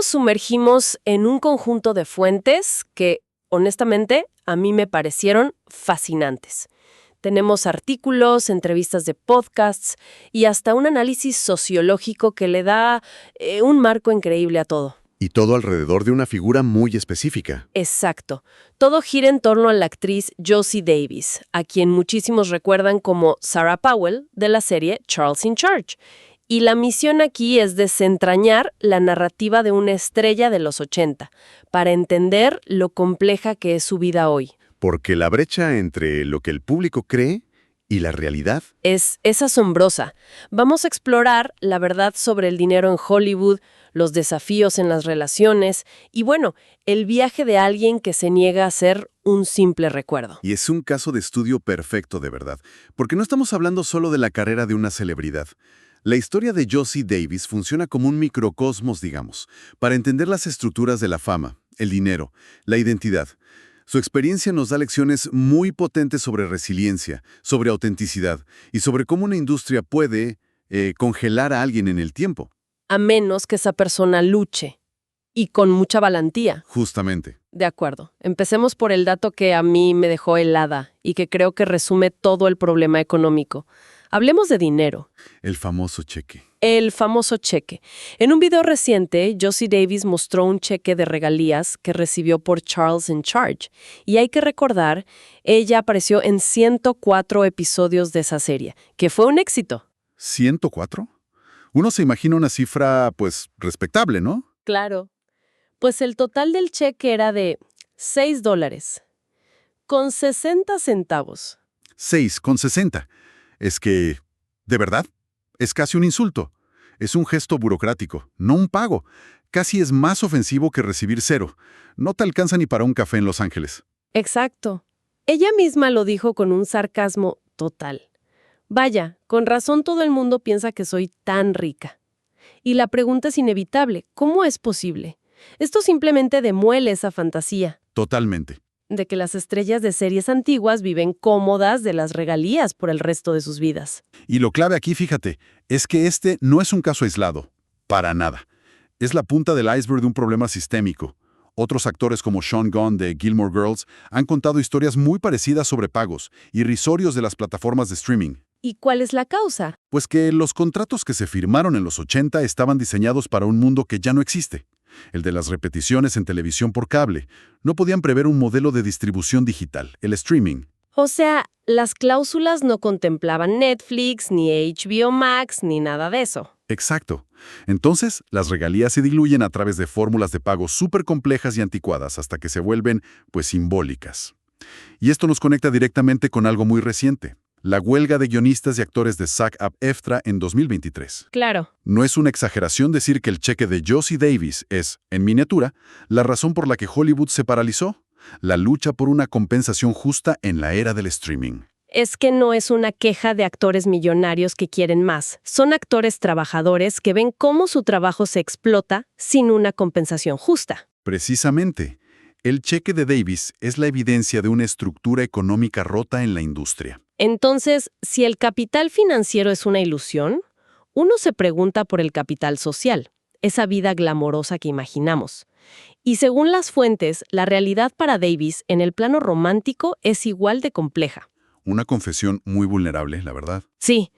nos sumergimos en un conjunto de fuentes que, honestamente, a mí me parecieron fascinantes. Tenemos artículos, entrevistas de podcasts y hasta un análisis sociológico que le da un marco increíble a todo. Y todo alrededor de una figura muy específica. Exacto. Todo gira en torno a la actriz Josie Davis, a quien muchísimos recuerdan como Sarah Powell de la serie Charles in Charge. Y la misión aquí es desentrañar la narrativa de una estrella de los 80, para entender lo compleja que es su vida hoy. Porque la brecha entre lo que el público cree y la realidad Es asombrosa. Vamos a explorar la verdad sobre el dinero en Hollywood, los desafíos en las relaciones y, bueno, el viaje de alguien que se niega a ser un simple recuerdo. Y es un caso de estudio perfecto, de verdad, porque no estamos hablando solo de la carrera de una celebridad. La historia de Josie Davis funciona como un microcosmos, digamos, para entender las estructuras de la fama, el dinero, la identidad. Su experiencia nos da lecciones muy potentes sobre resiliencia, sobre autenticidad y sobre cómo una industria puede congelar a alguien en el tiempo. A menos que esa persona luche y con mucha valentía. Justamente. De acuerdo. Empecemos por el dato que a mí me dejó helada y que creo que resume todo el problema económico. Hablemos de dinero. El famoso cheque. El famoso cheque. En un video reciente, Josie Davis mostró un cheque de regalías que recibió por Charles in Charge. Y hay que recordar, ella apareció en 104 episodios de esa serie, que fue un éxito. ¿104? Uno se imagina una cifra, pues, respetable, ¿no? Claro. Pues el total del cheque era de $6, con 60 centavos. 6,60. Es que, ¿de verdad? Es casi un insulto. Es un gesto burocrático, no un pago. Casi es más ofensivo que recibir 0. No te alcanza ni para un café en Los Ángeles. Exacto. Ella misma lo dijo con un sarcasmo total. Vaya, con razón todo el mundo piensa que soy tan rica. Y la pregunta es inevitable, ¿cómo es posible? Esto simplemente demuele esa fantasía Totalmente. de que las estrellas de series antiguas viven cómodas de las regalías por el resto de sus vidas. Y lo clave aquí, fíjate, es que este no es un caso aislado. Para nada. Es la punta del iceberg de un problema sistémico. Otros actores como Sean Gunn de Gilmore Girls han contado historias muy parecidas sobre pagos irrisorios de las plataformas de streaming. ¿Y cuál es la causa? Pues que los contratos que se firmaron en los 80 estaban diseñados para un mundo que ya no existe. El de las repeticiones en televisión por cable. No podían prever un modelo de distribución digital, el streaming. O sea, las cláusulas no contemplaban Netflix, ni HBO Max, ni nada de eso. Exacto. Entonces, las regalías se diluyen a través de fórmulas de pago súper complejas y anticuadas hasta que se vuelven, pues, simbólicas. Y esto nos conecta directamente con algo muy reciente. La huelga de guionistas y actores de SAG-AFTRA en 2023. Claro. No es una exageración decir que el cheque de Josie Davis es, en miniatura, la razón por la que Hollywood se paralizó. La lucha por una compensación justa en la era del streaming. Es que no es una queja de actores millonarios que quieren más. Son actores trabajadores que ven cómo su trabajo se explota sin una compensación justa. Precisamente, el cheque de Davis es la evidencia de una estructura económica rota en la industria. Entonces, si el capital financiero es una ilusión, uno se pregunta por el capital social, esa vida glamorosa que imaginamos. Y según las fuentes, la realidad para Davis en el plano romántico es igual de compleja. Una confesión muy vulnerable, la verdad. Sí,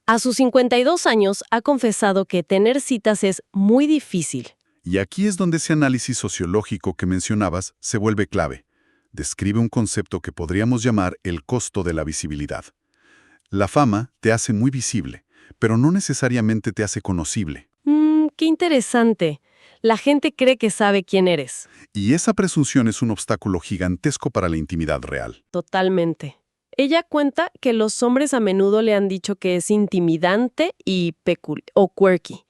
a sus 52 años ha confesado que tener citas es muy difícil. Y aquí es donde ese análisis sociológico que mencionabas se vuelve clave. Describe un concepto que podríamos llamar el costo de la visibilidad. La fama te hace muy visible, pero no necesariamente te hace conocible. Qué interesante. La gente cree que sabe quién eres. Y esa presunción es un obstáculo gigantesco para la intimidad real. Totalmente. Ella cuenta que los hombres a menudo le han dicho que es intimidante y quirky.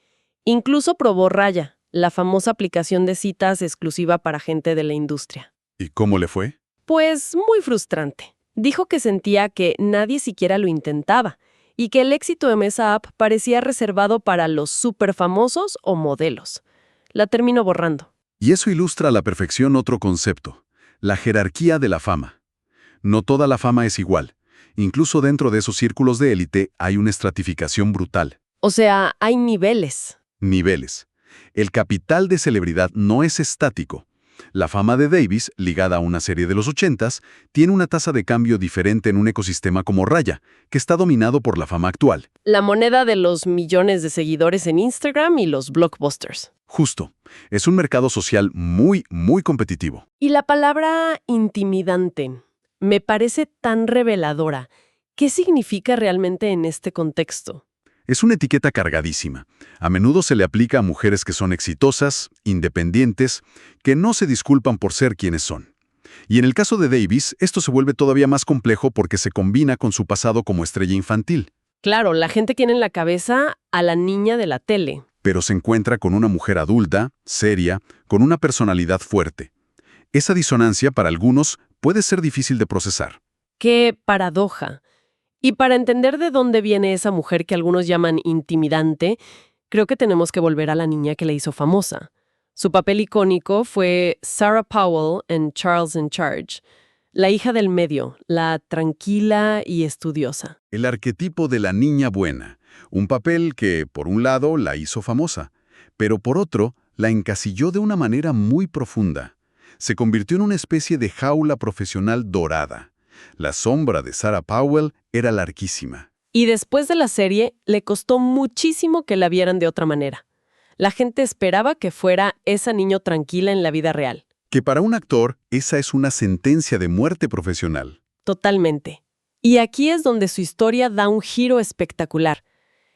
Incluso probó Raya, la famosa aplicación de citas exclusiva para gente de la industria. ¿Y cómo le fue? Pues muy frustrante. Dijo que sentía que nadie siquiera lo intentaba y que el éxito de esa app parecía reservado para los superfamosos o modelos. La terminó borrando. Y eso ilustra a la perfección otro concepto, la jerarquía de la fama. No toda la fama es igual. Incluso dentro de esos círculos de élite hay una estratificación brutal. O sea, hay niveles. Niveles. El capital de celebridad no es estático. La fama de Davis, ligada a una serie de los 80s, tiene una tasa de cambio diferente en un ecosistema como Raya, que está dominado por la fama actual. La moneda de los millones de seguidores en Instagram y los blockbusters. Justo. Es un mercado social muy, muy competitivo. Y la palabra intimidante me parece tan reveladora. ¿Qué significa realmente en este contexto? Es una etiqueta cargadísima. A menudo se le aplica a mujeres que son exitosas, independientes, que no se disculpan por ser quienes son. Y en el caso de Davis, esto se vuelve todavía más complejo porque se combina con su pasado como estrella infantil. Claro, la gente tiene en la cabeza a la niña de la tele. Pero se encuentra con una mujer adulta, seria, con una personalidad fuerte. Esa disonancia, para algunos, puede ser difícil de procesar. ¡Qué paradoja! Y para entender de dónde viene esa mujer que algunos llaman intimidante, creo que tenemos que volver a la niña que la hizo famosa. Su papel icónico fue Sarah Powell en Charles in Charge, la hija del medio, la tranquila y estudiosa. El arquetipo de la niña buena, un papel que, por un lado, la hizo famosa, pero por otro, la encasilló de una manera muy profunda. Se convirtió en una especie de jaula profesional dorada. La sombra de Sarah Powell era larguísima. Y después de la serie, le costó muchísimo que la vieran de otra manera. La gente esperaba que fuera esa niña tranquila en la vida real. Que para un actor, esa es una sentencia de muerte profesional. Totalmente. Y aquí es donde su historia da un giro espectacular.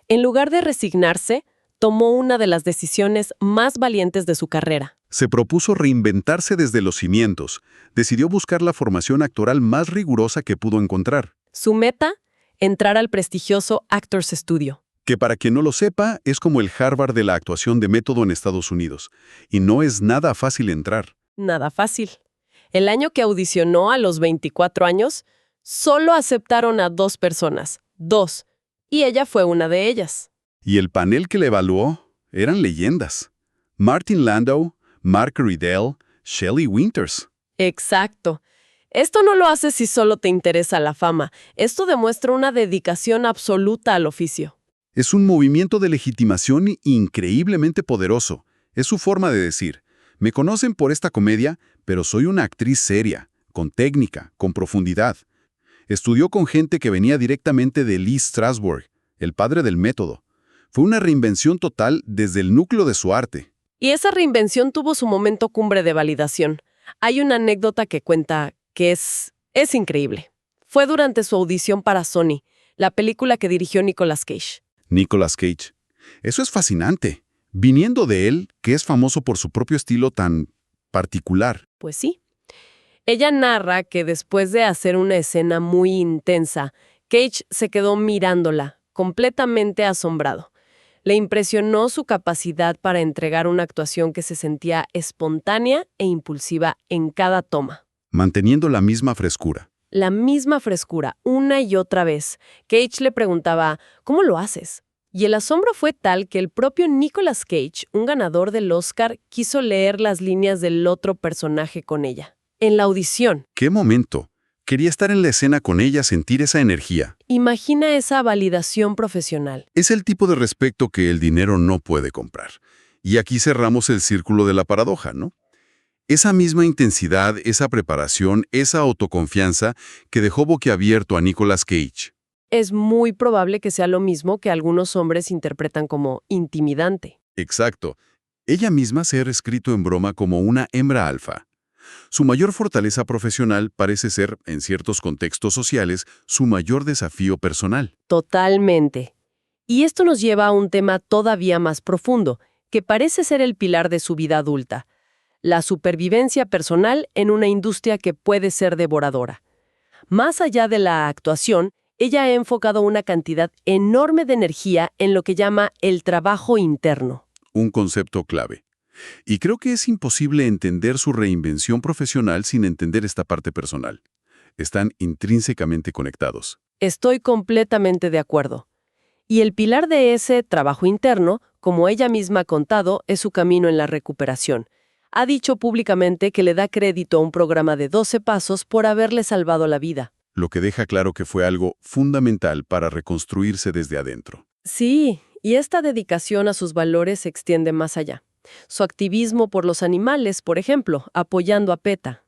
En lugar de resignarse, tomó una de las decisiones más valientes de su carrera. Se propuso reinventarse desde los cimientos. Decidió buscar la formación actoral más rigurosa que pudo encontrar. Su meta, entrar al prestigioso Actors Studio. Que para quien no lo sepa, es como el Harvard de la actuación de método en Estados Unidos. Y no es nada fácil entrar. Nada fácil. El año que audicionó a los 24 años, solo aceptaron a 2 personas. 2. Y ella fue una de ellas. Y el panel que le evaluó eran leyendas. Martin Landau, Mark Riddell, Shelley Winters. Exacto. Esto no lo haces si solo te interesa la fama. Esto demuestra una dedicación absoluta al oficio. Es un movimiento de legitimación increíblemente poderoso. Es su forma de decir, me conocen por esta comedia, pero soy una actriz seria, con técnica, con profundidad. Estudió con gente que venía directamente de Lee Strasberg, el padre del método. Fue una reinvención total desde el núcleo de su arte. Y esa reinvención tuvo su momento cumbre de validación. Hay una anécdota que cuenta que es increíble. Fue durante su audición para Sony, la película que dirigió Nicolas Cage. Nicolas Cage. Eso es fascinante. Viniendo de él, que es famoso por su propio estilo tan particular. Pues sí. Ella narra que después de hacer una escena muy intensa, Cage se quedó mirándola, completamente asombrado. Le impresionó su capacidad para entregar una actuación que se sentía espontánea e impulsiva en cada toma. Manteniendo la misma frescura. La misma frescura, una y otra vez. Cage le preguntaba, ¿cómo lo haces? Y el asombro fue tal que el propio Nicolas Cage, un ganador del Oscar, quiso leer las líneas del otro personaje con ella. En la audición. ¡Qué momento! Quería estar en la escena con ella, sentir esa energía. Imagina esa validación profesional. Es el tipo de respeto que el dinero no puede comprar. Y aquí cerramos el círculo de la paradoja, ¿no? Esa misma intensidad, esa preparación, esa autoconfianza que dejó boquiabierto a Nicolas Cage. Es muy probable que sea lo mismo que algunos hombres interpretan como intimidante. Exacto. Ella misma se ha escrito en broma como una hembra alfa. Su mayor fortaleza profesional parece ser, en ciertos contextos sociales, su mayor desafío personal. Totalmente. Y esto nos lleva a un tema todavía más profundo, que parece ser el pilar de su vida adulta: la supervivencia personal en una industria que puede ser devoradora. Más allá de la actuación, ella ha enfocado una cantidad enorme de energía en lo que llama el trabajo interno. Un concepto clave. Y creo que es imposible entender su reinvención profesional sin entender esta parte personal. Están intrínsecamente conectados. Estoy completamente de acuerdo. Y el pilar de ese trabajo interno, como ella misma ha contado, es su camino en la recuperación. Ha dicho públicamente que le da crédito a un programa de 12 pasos por haberle salvado la vida. Lo que deja claro que fue algo fundamental para reconstruirse desde adentro. Sí, y esta dedicación a sus valores se extiende más allá. Su activismo por los animales, por ejemplo, apoyando a PETA.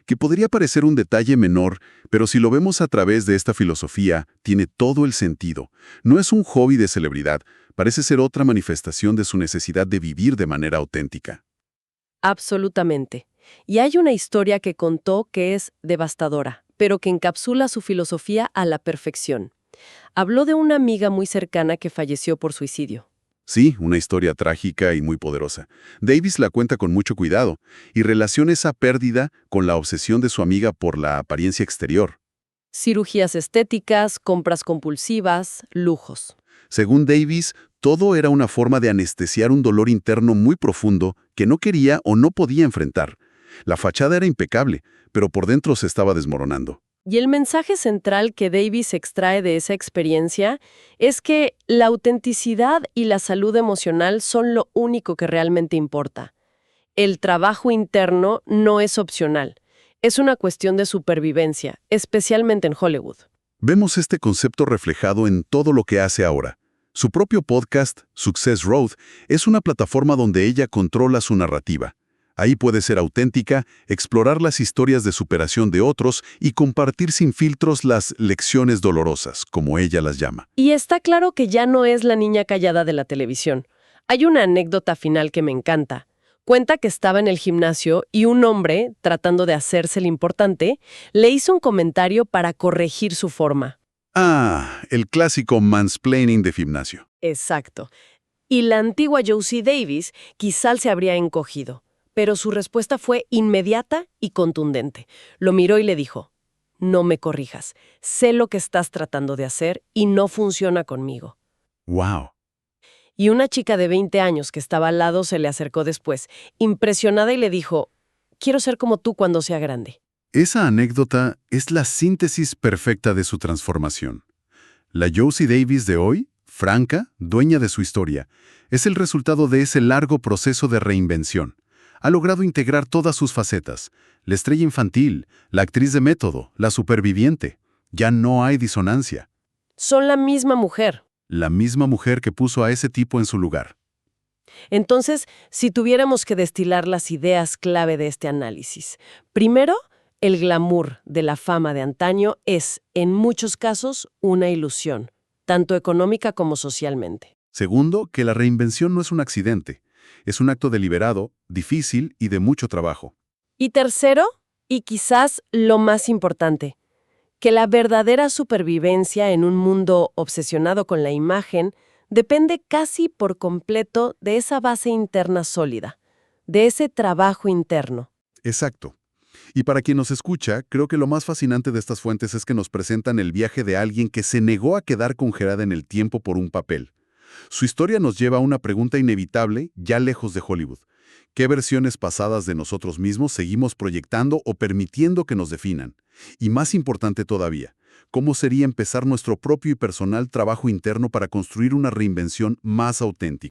Que podría parecer un detalle menor, pero si lo vemos a través de esta filosofía, tiene todo el sentido. No es un hobby de celebridad, parece ser otra manifestación de su necesidad de vivir de manera auténtica. Absolutamente. Y hay una historia que contó que es devastadora, pero que encapsula su filosofía a la perfección. Habló de una amiga muy cercana que falleció por suicidio. Sí, una historia trágica y muy poderosa. Davis la cuenta con mucho cuidado y relaciona esa pérdida con la obsesión de su amiga por la apariencia exterior. Cirugías estéticas, compras compulsivas, lujos. Según Davis, todo era una forma de anestesiar un dolor interno muy profundo que no quería o no podía enfrentar. La fachada era impecable, pero por dentro se estaba desmoronando. Y el mensaje central que Davis extrae de esa experiencia es que la autenticidad y la salud emocional son lo único que realmente importa. El trabajo interno no es opcional, es una cuestión de supervivencia, especialmente en Hollywood. Vemos este concepto reflejado en todo lo que hace ahora. Su propio podcast, Success Road, es una plataforma donde ella controla su narrativa. Ahí puede ser auténtica, explorar las historias de superación de otros y compartir sin filtros las lecciones dolorosas, como ella las llama. Y está claro que ya no es la niña callada de la televisión. Hay una anécdota final que me encanta. Cuenta que estaba en el gimnasio y un hombre, tratando de hacerse el importante, le hizo un comentario para corregir su forma. Ah, el clásico mansplaining de gimnasio. Exacto. Y la antigua Josie Davis quizás se habría encogido, pero su respuesta fue inmediata y contundente. Lo miró y le dijo: no me corrijas, sé lo que estás tratando de hacer y no funciona conmigo. ¡Wow! Y una chica de 20 años que estaba al lado se le acercó después, impresionada, y le dijo: quiero ser como tú cuando sea grande. Esa anécdota es la síntesis perfecta de su transformación. La Josie Davis de hoy, franca, dueña de su historia, es el resultado de ese largo proceso de reinvención. Ha logrado integrar todas sus facetas: la estrella infantil, la actriz de método, la superviviente. Ya no hay disonancia. Son la misma mujer. La misma mujer que puso a ese tipo en su lugar. Entonces, si tuviéramos que destilar las ideas clave de este análisis, primero, el glamour de la fama de antaño es, en muchos casos, una ilusión, tanto económica como socialmente. Segundo, que la reinvención no es un accidente. Es un acto deliberado, difícil y de mucho trabajo. Y tercero, y quizás lo más importante, que la verdadera supervivencia en un mundo obsesionado con la imagen depende casi por completo de esa base interna sólida, de ese trabajo interno. Exacto. Y para quien nos escucha, creo que lo más fascinante de estas fuentes es que nos presentan el viaje de alguien que se negó a quedar congelada en el tiempo por un papel. Su historia nos lleva a una pregunta inevitable, ya lejos de Hollywood. ¿Qué versiones pasadas de nosotros mismos seguimos proyectando o permitiendo que nos definan? Y más importante todavía, ¿cómo sería empezar nuestro propio y personal trabajo interno para construir una reinvención más auténtica?